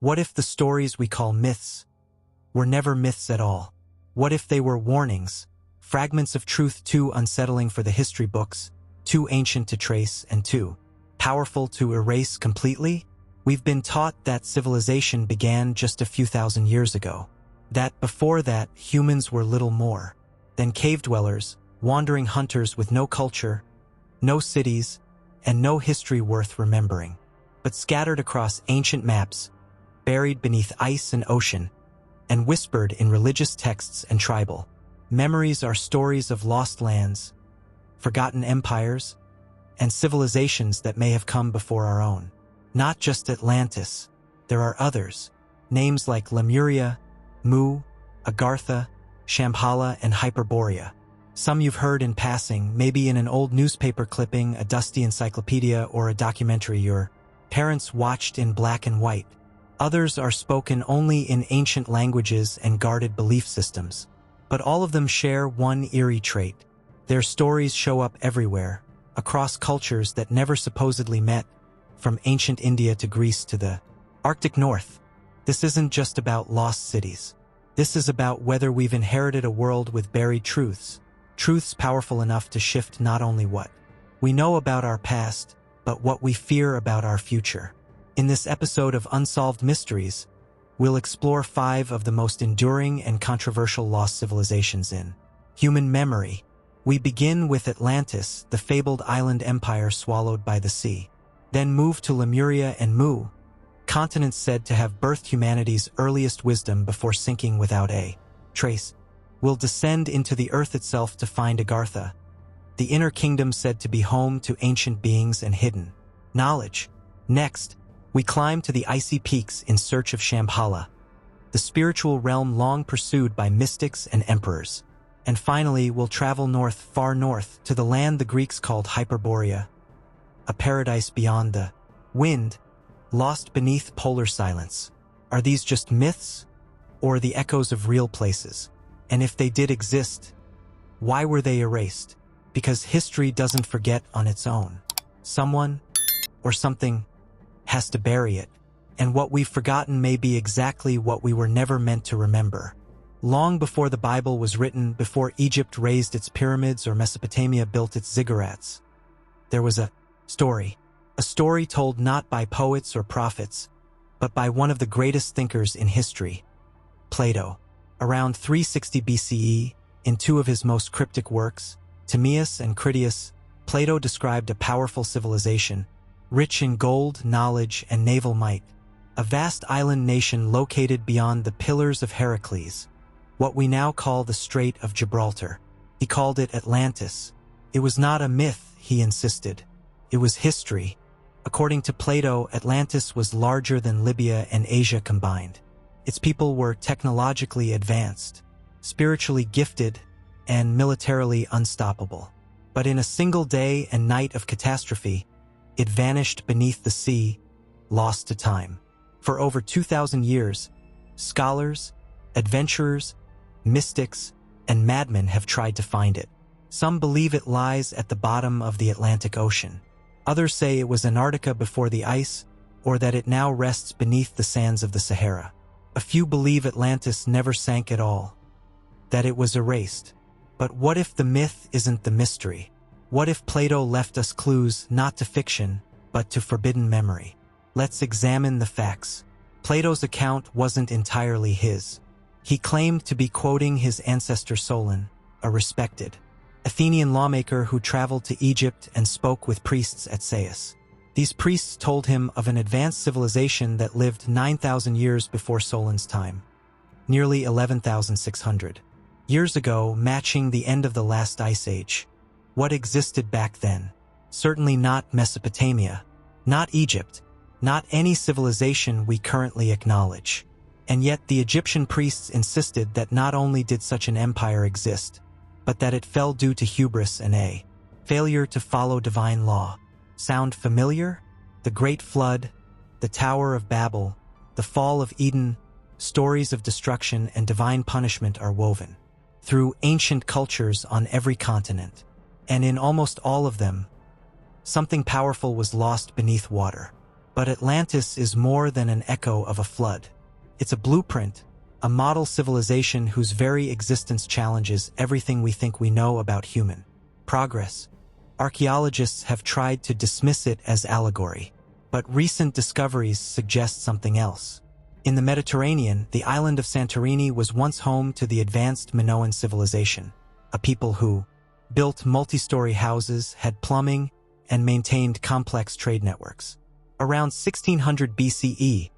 What if the stories we call myths were never myths at all? What if they were warnings, fragments of truth too unsettling for the history books, too ancient to trace, and too powerful to erase completely? We've been taught that civilization began just a few thousand years ago, that before that humans were little more than cave dwellers, wandering hunters with no culture, no cities, and no history worth remembering. But scattered across ancient maps, buried beneath ice and ocean, and whispered in religious texts and tribal memories are stories of lost lands, forgotten empires, and civilizations that may have come before our own. Not just Atlantis, there are others, names like Lemuria, Mu, Agartha, Shambhala, and Hyperborea. Some you've heard in passing, maybe in an old newspaper clipping, a dusty encyclopedia, or a documentary your parents watched in black and white. Others are spoken only in ancient languages and guarded belief systems. But all of them share one eerie trait. Their stories show up everywhere, across cultures that never supposedly met, from ancient India to Greece to the Arctic North. This isn't just about lost cities. This is about whether we've inherited a world with buried truths, truths powerful enough to shift not only what we know about our past, but what we fear about our future. In this episode of Unsolved Mysteries, we'll explore 5 of the most enduring and controversial lost civilizations in human memory. We begin with Atlantis, the fabled island empire swallowed by the sea. Then move to Lemuria and Mu, continents said to have birthed humanity's earliest wisdom before sinking without a trace. We'll descend into the earth itself to find Agartha, the inner kingdom said to be home to ancient beings and hidden knowledge. Next, we climb to the icy peaks in search of Shambhala, the spiritual realm long pursued by mystics and emperors. And finally, we'll travel north, far north, to the land the Greeks called Hyperborea, a paradise beyond the wind, lost beneath polar silence. Are these just myths, or the echoes of real places? And if they did exist, why were they erased? Because history doesn't forget on its own. Someone, or something, has to bury it. And what we've forgotten may be exactly what we were never meant to remember. Long before the Bible was written, before Egypt raised its pyramids or Mesopotamia built its ziggurats, there was a story told not by poets or prophets, but by one of the greatest thinkers in history, Plato. Around 360 BCE, in 2 of his most cryptic works, Timaeus and Critias, Plato described a powerful civilization, rich in gold, knowledge, and naval might, a vast island nation located beyond the Pillars of Heracles, what we now call the Strait of Gibraltar. He called it Atlantis. It was not a myth, he insisted. It was history. According to Plato, Atlantis was larger than Libya and Asia combined. Its people were technologically advanced, spiritually gifted, and militarily unstoppable. But in a single day and night of catastrophe, it vanished beneath the sea, lost to time. For over 2,000 years, scholars, adventurers, mystics, and madmen have tried to find it. Some believe it lies at the bottom of the Atlantic Ocean. Others say it was Antarctica before the ice, or that it now rests beneath the sands of the Sahara. A few believe Atlantis never sank at all, that it was erased. But what if the myth isn't the mystery? What if Plato left us clues not to fiction, but to forbidden memory? Let's examine the facts. Plato's account wasn't entirely his. He claimed to be quoting his ancestor Solon, a respected Athenian lawmaker who traveled to Egypt and spoke with priests at Sais. These priests told him of an advanced civilization that lived 9,000 years before Solon's time, nearly 11,600 years ago, matching the end of the last ice age. What existed back then? Certainly not Mesopotamia, not Egypt, not any civilization we currently acknowledge. And yet the Egyptian priests insisted that not only did such an empire exist, but that it fell due to hubris and a failure to follow divine law. Sound familiar? The Great Flood, the Tower of Babel, the fall of Eden, stories of destruction and divine punishment are woven through ancient cultures on every continent. And in almost all of them, something powerful was lost beneath water. But Atlantis is more than an echo of a flood. It's a blueprint, a model civilization whose very existence challenges everything we think we know about human progress. Archaeologists have tried to dismiss it as allegory, but recent discoveries suggest something else. In the Mediterranean, the island of Santorini was once home to the advanced Minoan civilization, a people who built multi-story houses, had plumbing, and maintained complex trade networks. Around 1600 BCE,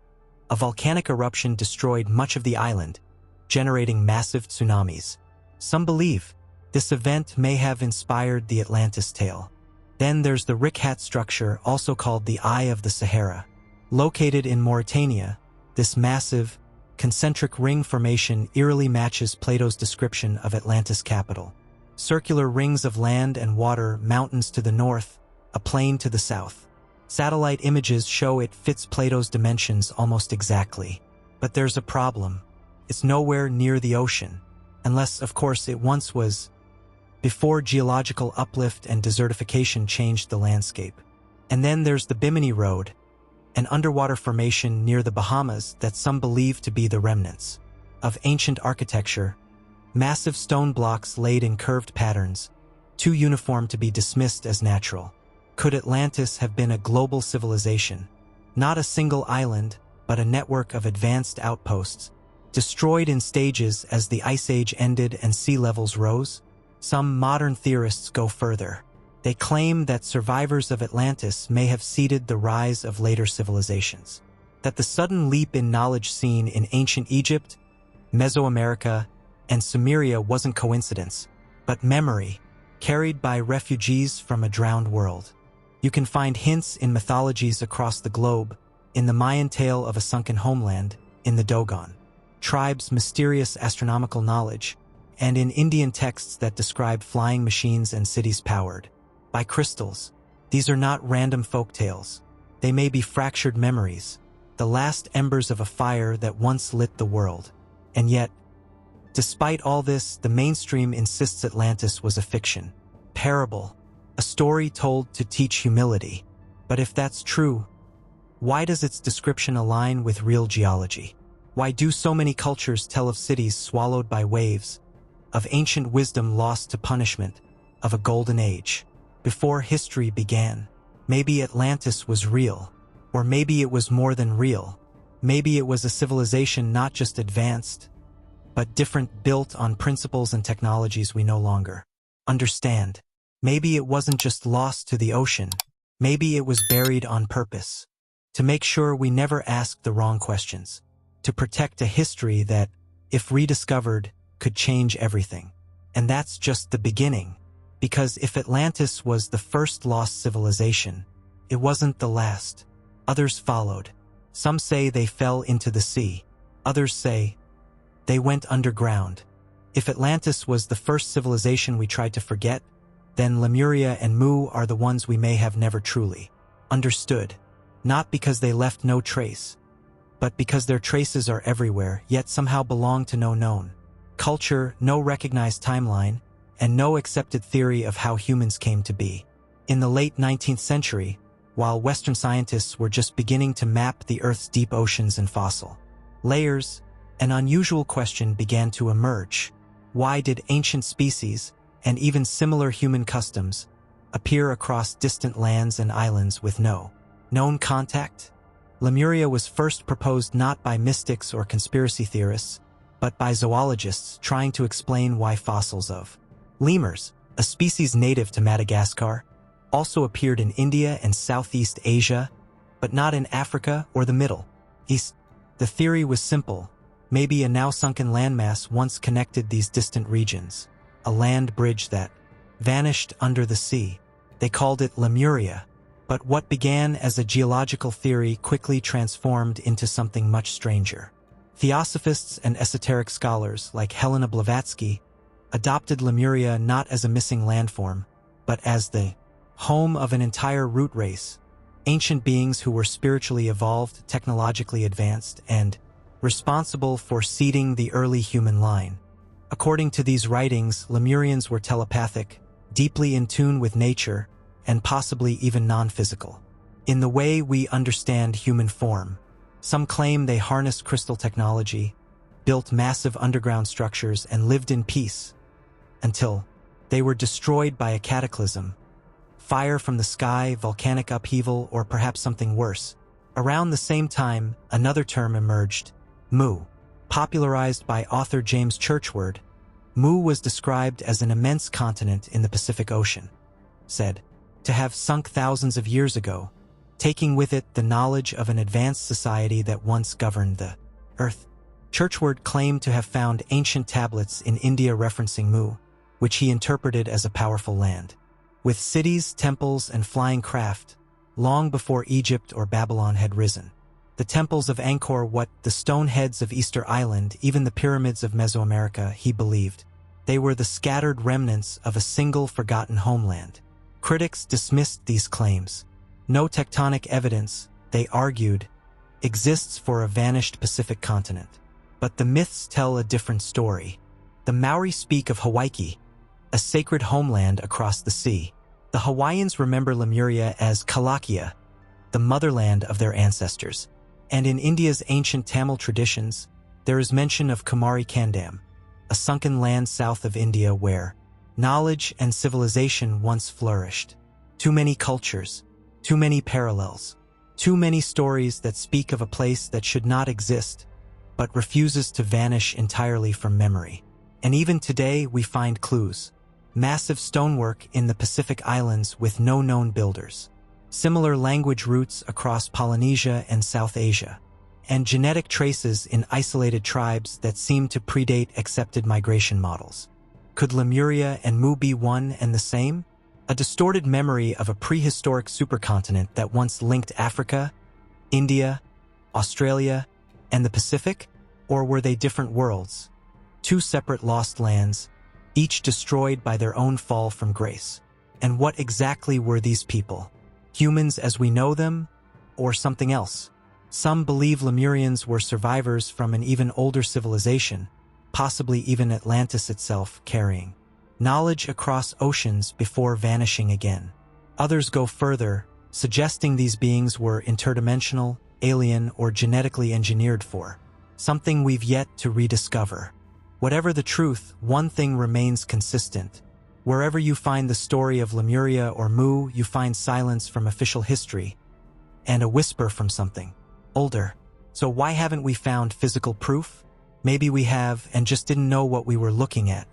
a volcanic eruption destroyed much of the island, generating massive tsunamis. Some believe this event may have inspired the Atlantis tale. Then there's the Rikhat structure, also called the Eye of the Sahara. Located in Mauritania, this massive, concentric ring formation eerily matches Plato's description of Atlantis' capital. Circular rings of land and water, mountains to the north, a plain to the south. Satellite images show it fits Plato's dimensions almost exactly. But there's a problem. It's nowhere near the ocean, unless, of course, it once was, before geological uplift and desertification changed the landscape. And then there's the Bimini Road, an underwater formation near the Bahamas that some believe to be the remnants of ancient architecture. Massive stone blocks laid in curved patterns, too uniform to be dismissed as natural. Could Atlantis have been a global civilization? Not a single island, but a network of advanced outposts, destroyed in stages as the Ice Age ended and sea levels rose? Some modern theorists go further. They claim that survivors of Atlantis may have seeded the rise of later civilizations. That the sudden leap in knowledge seen in ancient Egypt, Mesoamerica, and Sumeria wasn't coincidence, but memory, carried by refugees from a drowned world. You can find hints in mythologies across the globe, in the Mayan tale of a sunken homeland, in the Dogon tribe's mysterious astronomical knowledge, and in Indian texts that describe flying machines and cities powered by crystals. These are not random folk tales. They may be fractured memories, the last embers of a fire that once lit the world. And yet, despite all this, the mainstream insists Atlantis was a fiction, parable, a story told to teach humility. But if that's true, why does its description align with real geology? Why do so many cultures tell of cities swallowed by waves, of ancient wisdom lost to punishment, of a golden age before history began? Maybe Atlantis was real, or maybe it was more than real. Maybe it was a civilization not just advanced, but different, built on principles and technologies we no longer understand. Maybe it wasn't just lost to the ocean. Maybe it was buried on purpose, to make sure we never asked the wrong questions, to protect a history that, if rediscovered, could change everything. And that's just the beginning, because if Atlantis was the first lost civilization, it wasn't the last. Others followed. Some say they fell into the sea. Others say they went underground. If Atlantis was the first civilization we tried to forget, then Lemuria and Mu are the ones we may have never truly understood. Not because they left no trace, but because their traces are everywhere, yet somehow belong to no known culture, no recognized timeline, and no accepted theory of how humans came to be. In the late 19th century, while Western scientists were just beginning to map the Earth's deep oceans and fossil layers, an unusual question began to emerge. Why did ancient species, and even similar human customs, appear across distant lands and islands with no known contact? Lemuria was first proposed not by mystics or conspiracy theorists, but by zoologists trying to explain why fossils of lemurs, a species native to Madagascar, also appeared in India and Southeast Asia, but not in Africa or the Middle East. The theory was simple. Maybe a now-sunken landmass once connected these distant regions, a land bridge that vanished under the sea. They called it Lemuria. But what began as a geological theory quickly transformed into something much stranger. Theosophists and esoteric scholars like Helena Blavatsky adopted Lemuria not as a missing landform, but as the home of an entire root race, ancient beings who were spiritually evolved, technologically advanced, and responsible for seeding the early human line. According to these writings, Lemurians were telepathic, deeply in tune with nature, and possibly even non-physical. in the way we understand human form. Some claim they harnessed crystal technology, built massive underground structures, and lived in peace until they were destroyed by a cataclysm. Fire from the sky, volcanic upheaval, or perhaps something worse. Around the same time, another term emerged, Mu. Popularized by author James Churchward, Mu was described as an immense continent in the Pacific Ocean, said to have sunk thousands of years ago, taking with it the knowledge of an advanced society that once governed the Earth. Churchward claimed to have found ancient tablets in India referencing Mu, which he interpreted as a powerful land, with cities, temples, and flying craft, long before Egypt or Babylon had risen. The temples of Angkor Wat, the stone heads of Easter Island, even the pyramids of Mesoamerica, he believed, they were the scattered remnants of a single forgotten homeland. Critics dismissed these claims. No tectonic evidence, they argued, exists for a vanished Pacific continent. But the myths tell a different story. The Maori speak of Hawaii, a sacred homeland across the sea. The Hawaiians remember Lemuria as Kalakia, the motherland of their ancestors. And in India's ancient Tamil traditions, there is mention of Kumari Kandam, a sunken land south of India where knowledge and civilization once flourished. Too many cultures, too many parallels, too many stories that speak of a place that should not exist, but refuses to vanish entirely from memory. And even today we find clues. Massive stonework in the Pacific Islands with no known builders. Similar language roots across Polynesia and South Asia. And genetic traces in isolated tribes that seem to predate accepted migration models. Could Lemuria and Mu be one and the same? A distorted memory of a prehistoric supercontinent that once linked Africa, India, Australia, and the Pacific? Or were they different worlds? Two separate lost lands, each destroyed by their own fall from grace. And what exactly were these people? Humans as we know them, or something else? Some believe Lemurians were survivors from an even older civilization, possibly even Atlantis itself, carrying knowledge across oceans before vanishing again. Others go further, suggesting these beings were interdimensional, alien, or genetically engineered for something we've yet to rediscover. Whatever the truth, one thing remains consistent. Wherever you find the story of Lemuria or Mu, you find silence from official history, and a whisper from something older. So why haven't we found physical proof? Maybe we have and just didn't know what we were looking at.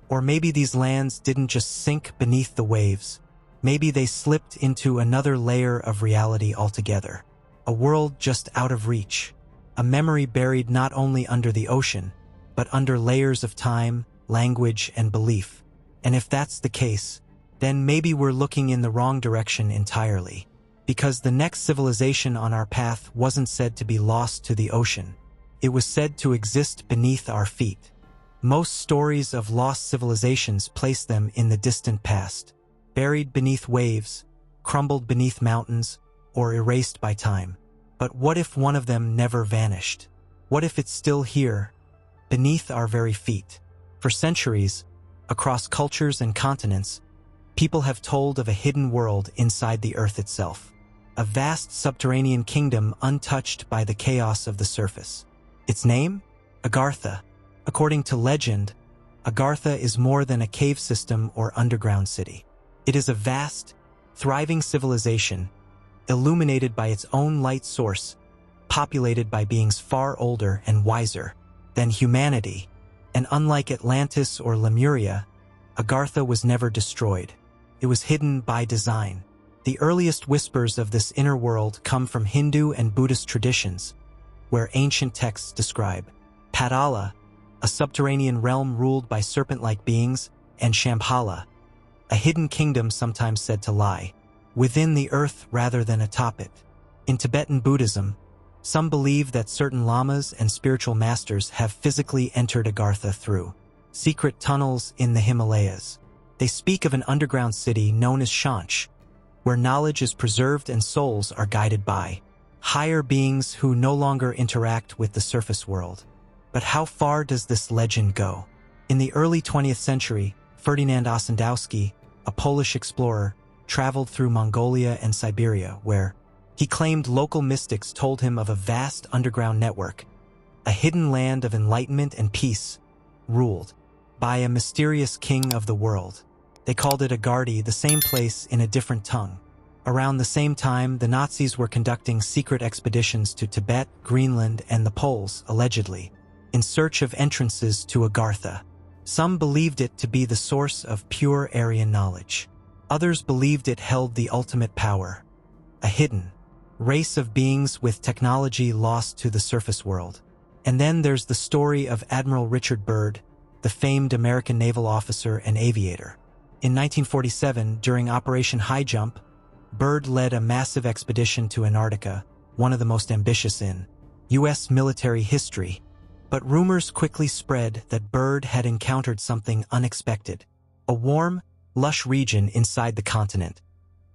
Or maybe these lands didn't just sink beneath the waves. Maybe they slipped into another layer of reality altogether. A world just out of reach. A memory buried not only under the ocean, but under layers of time, language, and belief. And if that's the case, then maybe we're looking in the wrong direction entirely. Because the next civilization on our path wasn't said to be lost to the ocean. It was said to exist beneath our feet. Most stories of lost civilizations place them in the distant past, buried beneath waves, crumbled beneath mountains, or erased by time. But what if one of them never vanished? What if it's still here, beneath our very feet? For centuries, across cultures and continents, people have told of a hidden world inside the earth itself. A vast subterranean kingdom untouched by the chaos of the surface. Its name? Agartha. According to legend, Agartha is more than a cave system or underground city. It is a vast, thriving civilization, illuminated by its own light source, populated by beings far older and wiser than humanity. And unlike Atlantis or Lemuria, Agartha was never destroyed. It was hidden by design. The earliest whispers of this inner world come from Hindu and Buddhist traditions, where ancient texts describe Padala, a subterranean realm ruled by serpent-like beings, and Shambhala, a hidden kingdom sometimes said to lie within the earth rather than atop it. In Tibetan Buddhism, some believe that certain lamas and spiritual masters have physically entered Agartha through secret tunnels in the Himalayas. They speak of an underground city known as Shanch, where knowledge is preserved and souls are guided by higher beings who no longer interact with the surface world. But how far does this legend go? In the early 20th century, Ferdynand Ossendowski, a Polish explorer, traveled through Mongolia and Siberia, where He claimed local mystics told him of a vast underground network, a hidden land of enlightenment and peace, ruled by a mysterious king of the world. They called it Agartha, the same place in a different tongue. Around the same time, the Nazis were conducting secret expeditions to Tibet, Greenland, and the poles, allegedly, in search of entrances to Agartha. Some believed it to be the source of pure Aryan knowledge. Others believed it held the ultimate power, a hidden race of beings with technology lost to the surface world. And then there's the story of Admiral Richard Byrd, the famed American naval officer and aviator. In 1947, during Operation High Jump, Byrd led a massive expedition to Antarctica, one of the most ambitious in U.S. military history. But rumors quickly spread that Byrd had encountered something unexpected, a warm, lush region inside the continent,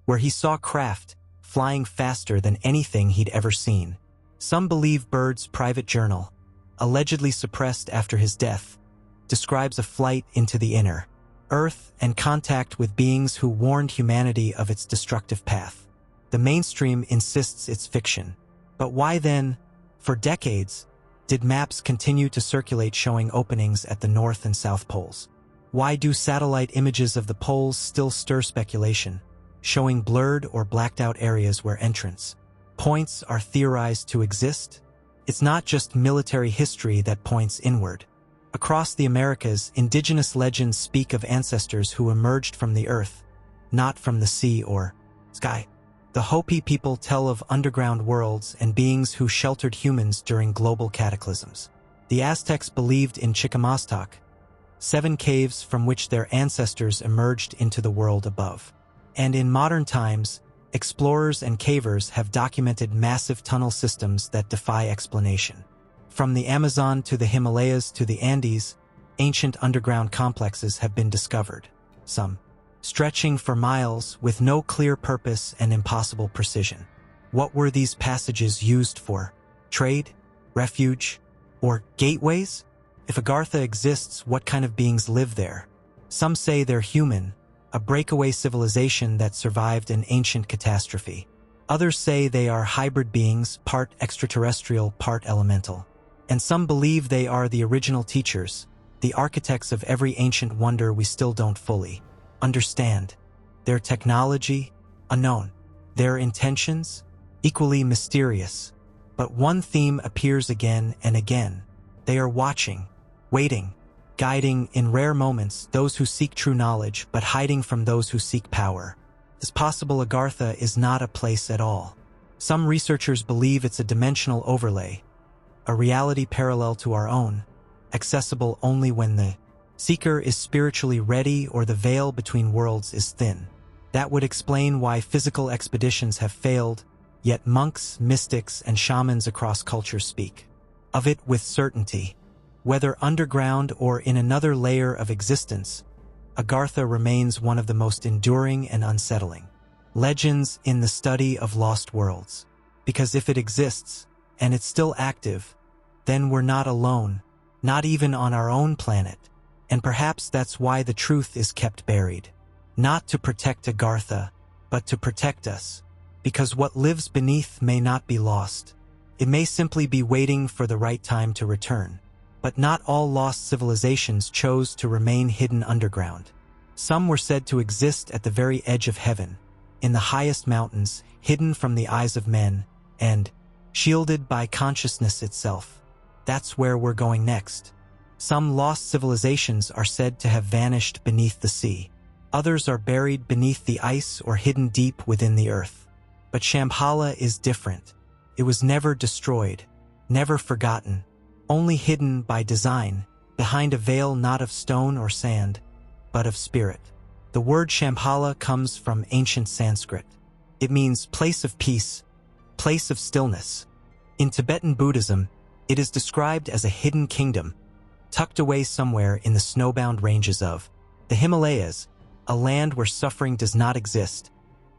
where he saw craft flying faster than anything he'd ever seen. Some believe Byrd's private journal, allegedly suppressed after his death, describes a flight into the inner Earth and contact with beings who warned humanity of its destructive path. The mainstream insists it's fiction. But why then, for decades, did maps continue to circulate showing openings at the North and South Poles? Why do satellite images of the poles still stir speculation, showing blurred or blacked out areas where entrance points are theorized to exist? It's not just military history that points inward. Across the Americas, indigenous legends speak of ancestors who emerged from the earth, not from the sea or sky. The Hopi people tell of underground worlds and beings who sheltered humans during global cataclysms. The Aztecs believed in Chikamaztoc, 7 caves from which their ancestors emerged into the world above. And in modern times, explorers and cavers have documented massive tunnel systems that defy explanation. From the Amazon to the Himalayas to the Andes, ancient underground complexes have been discovered, some stretching for miles with no clear purpose and impossible precision. What were these passages used for? Trade? Refuge? Or gateways? If Agartha exists, what kind of beings live there? Some say they're human, a breakaway civilization that survived an ancient catastrophe. Others say they are hybrid beings, part extraterrestrial, part elemental. And some believe they are the original teachers, the architects of every ancient wonder we still don't fully understand. Their technology, unknown. Their intentions, equally mysterious. But one theme appears again and again. They are watching, waiting, guiding in rare moments those who seek true knowledge, but hiding from those who seek power. It's possible Agartha is not a place at all. Some researchers believe it's a dimensional overlay, a reality parallel to our own, accessible only when the seeker is spiritually ready or the veil between worlds is thin. That would explain why physical expeditions have failed, yet monks, mystics, and shamans across cultures speak of it with certainty. Whether underground or in another layer of existence, Agartha remains one of the most enduring and unsettling legends in the study of lost worlds. Because if it exists, and it's still active, then we're not alone, not even on our own planet. And perhaps that's why the truth is kept buried. Not to protect Agartha, but to protect us. Because what lives beneath may not be lost. It may simply be waiting for the right time to return. But not all lost civilizations chose to remain hidden underground. Some were said to exist at the very edge of heaven, in the highest mountains, hidden from the eyes of men, and shielded by consciousness itself. That's where we're going next. Some lost civilizations are said to have vanished beneath the sea. Others are buried beneath the ice or hidden deep within the earth. But Shambhala is different. It was never destroyed, never forgotten, only hidden by design, behind a veil not of stone or sand, but of spirit. The word Shambhala comes from ancient Sanskrit. It means place of peace, place of stillness. In Tibetan Buddhism, it is described as a hidden kingdom, tucked away somewhere in the snowbound ranges of the Himalayas, a land where suffering does not exist,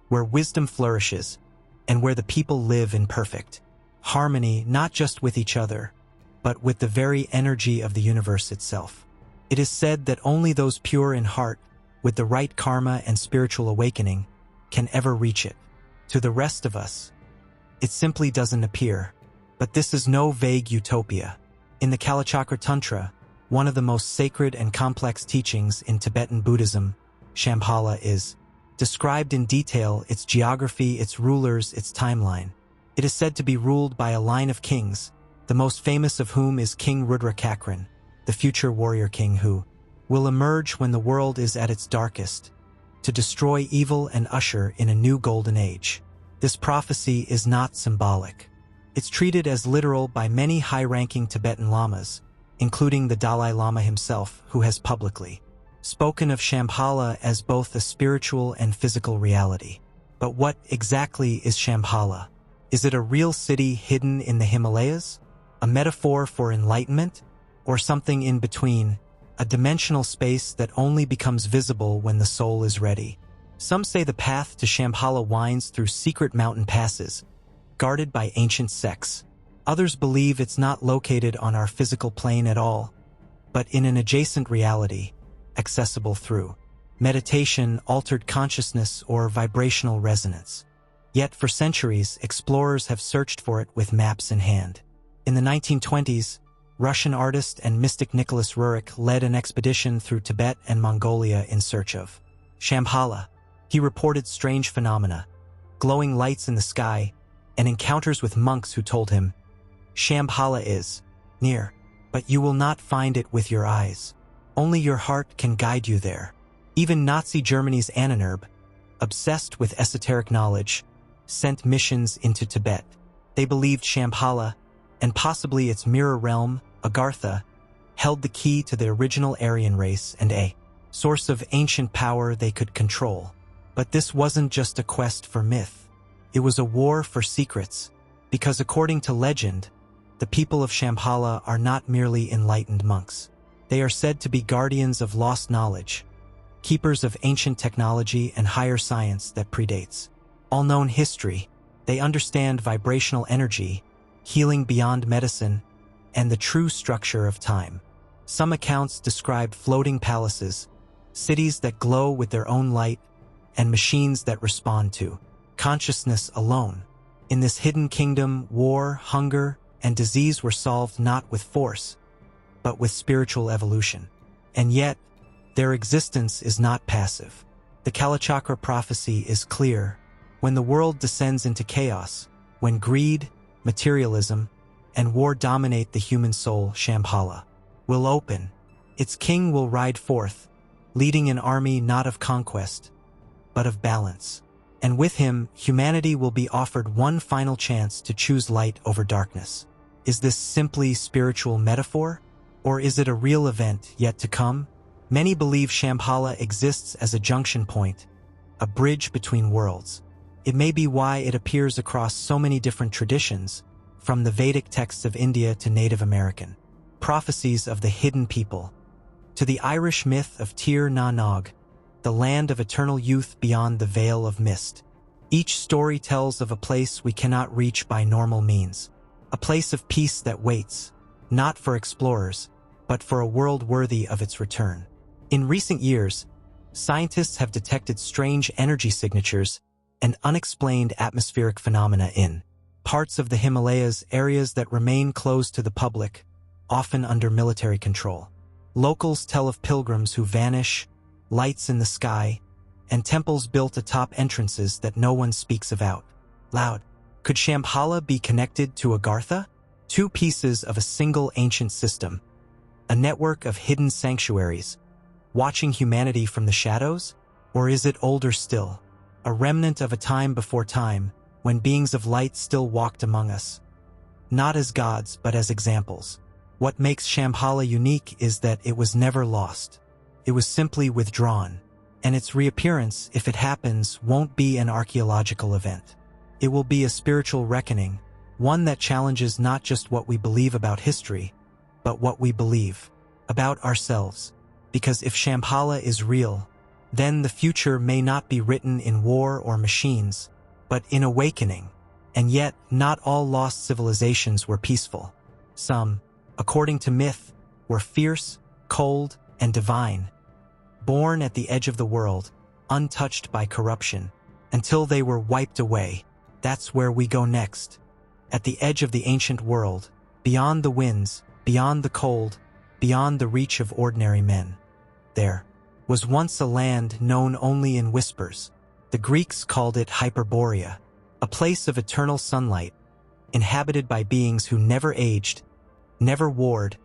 where wisdom flourishes, and where the people live in perfect harmony not just with each other, but with the very energy of the universe itself. It is said that only those pure in heart, with the right karma and spiritual awakening, can ever reach it. To the rest of us, It simply doesn't appear. But this is no vague utopia. In the Kalachakra Tantra, one of the most sacred and complex teachings in Tibetan Buddhism, Shambhala is described in detail, its geography, its rulers, its timeline. It is said to be ruled by a line of kings, the most famous of whom is King Rudrakakran, the future warrior king who will emerge when the world is at its darkest, to destroy evil and usher in a new golden age. This prophecy is not symbolic. It's treated as literal by many high-ranking Tibetan lamas, including the Dalai Lama himself, who has publicly spoken of Shambhala as both a spiritual and physical reality. But what exactly is Shambhala? Is it a real city hidden in the Himalayas? A metaphor for enlightenment? Or something in between? A dimensional space that only becomes visible when the soul is ready? Some say the path to Shambhala winds through secret mountain passes, guarded by ancient sects. Others believe it's not located on our physical plane at all, but in an adjacent reality, accessible through meditation, altered consciousness, or vibrational resonance. Yet for centuries, explorers have searched for it with maps in hand. In the 1920s, Russian artist and mystic Nicholas Roerich led an expedition through Tibet and Mongolia in search of Shambhala. He reported strange phenomena, glowing lights in the sky, and encounters with monks who told him, "Shambhala is near, but you will not find it with your eyes. Only your heart can guide you there." Even Nazi Germany's Ahnenerbe, obsessed with esoteric knowledge, sent missions into Tibet. They believed Shambhala, and possibly its mirror realm, Agartha, held the key to the original Aryan race and a source of ancient power they could control. But this wasn't just a quest for myth. It was a war for secrets, because according to legend, the people of Shambhala are not merely enlightened monks. They are said to be guardians of lost knowledge, keepers of ancient technology and higher science that predates all known history. They understand vibrational energy, healing beyond medicine, and the true structure of time. Some accounts describe floating palaces, cities that glow with their own light, and machines that respond to consciousness alone. In this hidden kingdom, war, hunger, and disease were solved not with force, but with spiritual evolution. And yet, their existence is not passive. The Kalachakra prophecy is clear. When the world descends into chaos, when greed, materialism, and war dominate the human soul, Shambhala will open. Its king will ride forth, leading an army not of conquest, but of balance. And with him, humanity will be offered one final chance to choose light over darkness. Is this simply spiritual metaphor? Or is it a real event yet to come? Many believe Shambhala exists as a junction point, a bridge between worlds. It may be why it appears across so many different traditions, from the Vedic texts of India to Native American prophecies of the hidden people, to the Irish myth of Tir na Nog, the land of eternal youth beyond the veil of mist. Each story tells of a place we cannot reach by normal means, a place of peace that waits, not for explorers, but for a world worthy of its return. In recent years, scientists have detected strange energy signatures and unexplained atmospheric phenomena in parts of the Himalayas, areas that remain closed to the public, often under military control. Locals tell of pilgrims who vanish, lights in the sky, and temples built atop entrances that no one speaks of out loud. Could Shambhala be connected to Agartha? Two pieces of a single ancient system, a network of hidden sanctuaries, watching humanity from the shadows? Or is it older still, a remnant of a time before time, when beings of light still walked among us, not as gods but as examples? What makes Shambhala unique is that it was never lost. It was simply withdrawn, and its reappearance, if it happens, won't be an archaeological event. It will be a spiritual reckoning, one that challenges not just what we believe about history, but what we believe about ourselves. Because if Shambhala is real, then the future may not be written in war or machines, but in awakening. And yet, not all lost civilizations were peaceful. Some, according to myth, were fierce, cold, and divine, born at the edge of the world, untouched by corruption, until they were wiped away. That's where we go next. At the edge of the ancient world, beyond the winds, beyond the cold, beyond the reach of ordinary men, there was once a land known only in whispers. The Greeks called it Hyperborea, a place of eternal sunlight, inhabited by beings who never aged, never warred,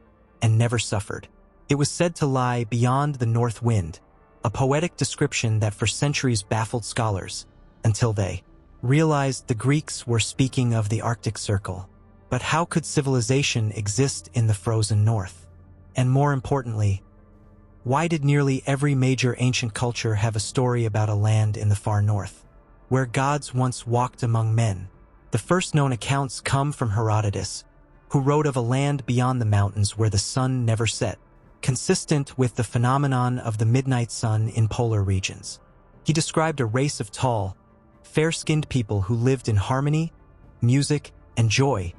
and never suffered. It was said to lie beyond the north wind, a poetic description that for centuries baffled scholars, until they realized the Greeks were speaking of the Arctic Circle. But how could civilization exist in the frozen north? And more importantly, why did nearly every major ancient culture have a story about a land in the far north, where gods once walked among men? The first known accounts come from Herodotus, who wrote of a land beyond the mountains where the sun never set, consistent with the phenomenon of the midnight sun in polar regions. He described a race of tall, fair-skinned people who lived in harmony, music, and joy,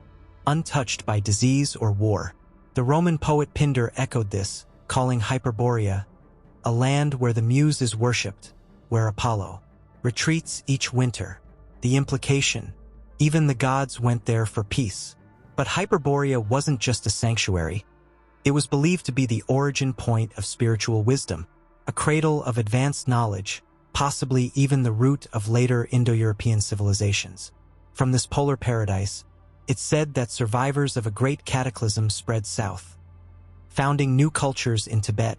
untouched by disease or war. The Roman poet Pindar echoed this, calling Hyperborea a land where the muse is worshipped, where Apollo retreats each winter. The implication: even the gods went there for peace. But Hyperborea wasn't just a sanctuary. It was believed to be the origin point of spiritual wisdom, a cradle of advanced knowledge, possibly even the root of later Indo-European civilizations. From this polar paradise, it's said that survivors of a great cataclysm spread south, founding new cultures in Tibet,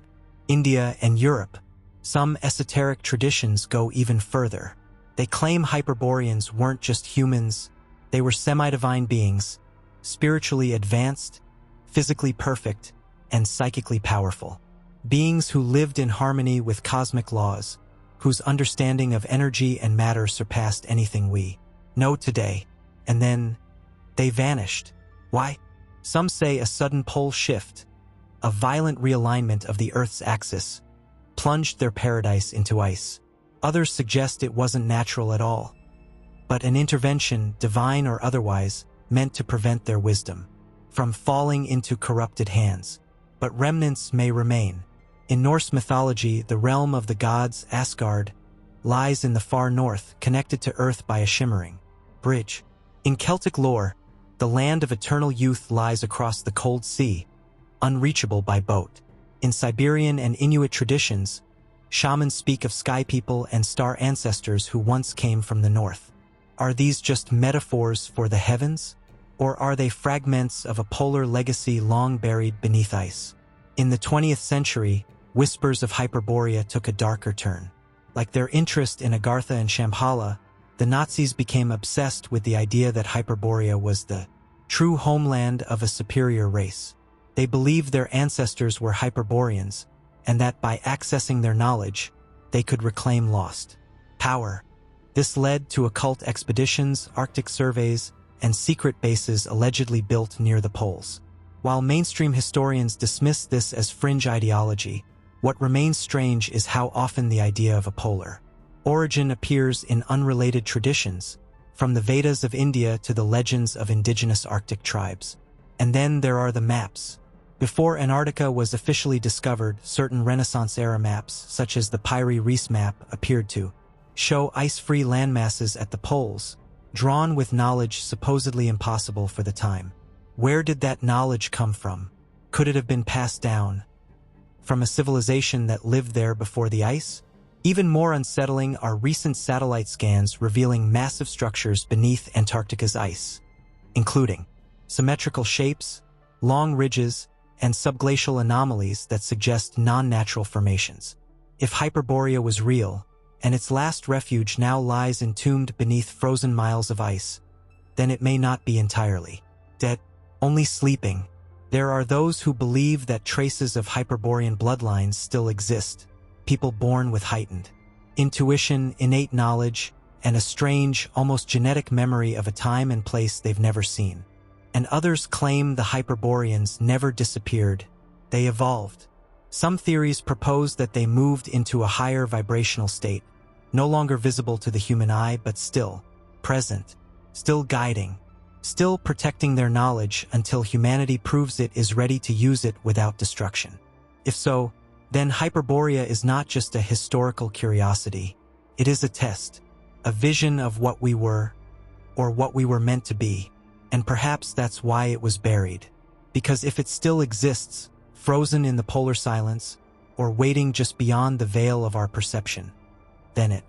India, and Europe. Some esoteric traditions go even further. They claim Hyperboreans weren't just humans, they were semi-divine beings, spiritually advanced, physically perfect, and psychically powerful. Beings who lived in harmony with cosmic laws, whose understanding of energy and matter surpassed anything we know today. And then they vanished. Why? Some say a sudden pole shift, a violent realignment of the Earth's axis, plunged their paradise into ice. Others suggest it wasn't natural at all, but an intervention, divine or otherwise, meant to prevent their wisdom from falling into corrupted hands. But remnants may remain. In Norse mythology, the realm of the gods, Asgard, lies in the far north, connected to Earth by a shimmering bridge. In Celtic lore, the land of eternal youth lies across the cold sea, unreachable by boat. In Siberian and Inuit traditions, shamans speak of sky people and star ancestors who once came from the north. Are these just metaphors for the heavens? Or are they fragments of a polar legacy long buried beneath ice? In the 20th century, whispers of Hyperborea took a darker turn. Like their interest in Agartha and Shambhala, the Nazis became obsessed with the idea that Hyperborea was the true homeland of a superior race. They believed their ancestors were Hyperboreans, and that by accessing their knowledge, they could reclaim lost power. This led to occult expeditions, Arctic surveys, and secret bases allegedly built near the poles. While mainstream historians dismiss this as fringe ideology, what remains strange is how often the idea of a polar origin appears in unrelated traditions, from the Vedas of India to the legends of indigenous Arctic tribes. And then there are the maps. Before Antarctica was officially discovered, certain Renaissance-era maps, such as the Piri Reis map, appeared to show ice-free landmasses at the poles, drawn with knowledge supposedly impossible for the time. Where did that knowledge come from? Could it have been passed down from a civilization that lived there before the ice? Even more unsettling are recent satellite scans revealing massive structures beneath Antarctica's ice, including symmetrical shapes, long ridges, and subglacial anomalies that suggest non-natural formations. If Hyperborea was real, and its last refuge now lies entombed beneath frozen miles of ice, then it may not be entirely dead, only sleeping. There are those who believe that traces of Hyperborean bloodlines still exist, people born with heightened intuition, innate knowledge, and a strange, almost genetic memory of a time and place they've never seen. And others claim the Hyperboreans never disappeared, they evolved. Some theories propose that they moved into a higher vibrational state, no longer visible to the human eye but still present, still guiding, still protecting their knowledge until humanity proves it is ready to use it without destruction. If so, then Hyperborea is not just a historical curiosity, it is a test, a vision of what we were, or what we were meant to be. And perhaps that's why it was buried. Because if it still exists, frozen in the polar silence, or waiting just beyond the veil of our perception, then it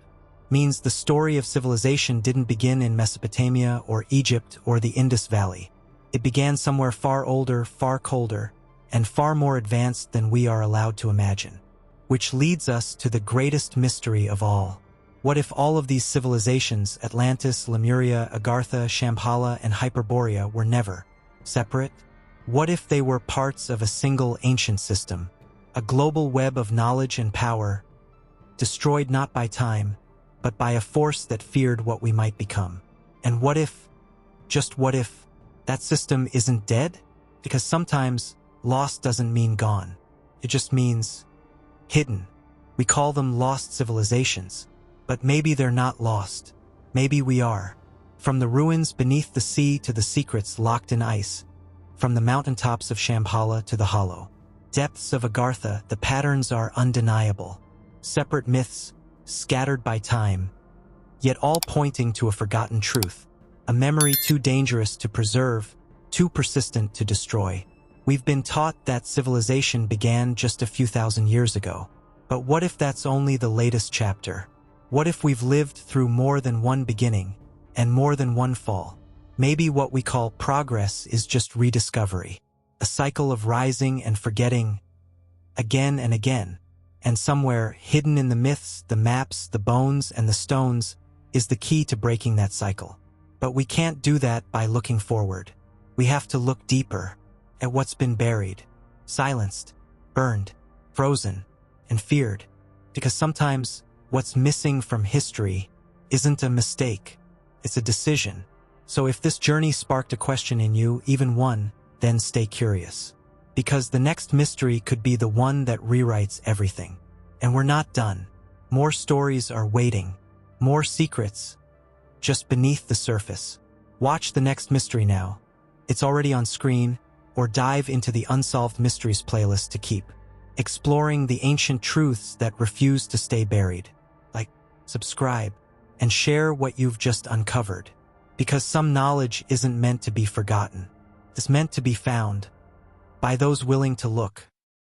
means the story of civilization didn't begin in Mesopotamia or Egypt or the Indus Valley. It began somewhere far older, far colder, and far more advanced than we are allowed to imagine. Which leads us to the greatest mystery of all. What if all of these civilizations, Atlantis, Lemuria, Agartha, Shambhala, and Hyperborea, were never separate? What if they were parts of a single ancient system, a global web of knowledge and power, destroyed not by time, but by a force that feared what we might become? And what if, just what if, that system isn't dead? Because sometimes lost doesn't mean gone. It just means hidden. We call them lost civilizations, but maybe they're not lost. Maybe we are. From the ruins beneath the sea to the secrets locked in ice, from the mountaintops of Shambhala to the hollow depths of Agartha, the patterns are undeniable. Separate myths, scattered by time, yet all pointing to a forgotten truth. A memory too dangerous to preserve, too persistent to destroy. We've been taught that civilization began just a few thousand years ago. But what if that's only the latest chapter? What if we've lived through more than one beginning, and more than one fall? Maybe what we call progress is just rediscovery. A cycle of rising and forgetting, again and again. And somewhere, hidden in the myths, the maps, the bones, and the stones, is the key to breaking that cycle. But we can't do that by looking forward. We have to look deeper, at what's been buried, silenced, burned, frozen, and feared. Because sometimes, what's missing from history isn't a mistake, it's a decision. So if this journey sparked a question in you, even one, then stay curious. Because the next mystery could be the one that rewrites everything. And we're not done. More stories are waiting. More secrets, just beneath the surface. Watch the next mystery now. It's already on screen, or dive into the Unsolved Mysteries playlist to keep exploring the ancient truths that refuse to stay buried. Like, subscribe, and share what you've just uncovered. Because some knowledge isn't meant to be forgotten. It's meant to be found by those willing to look.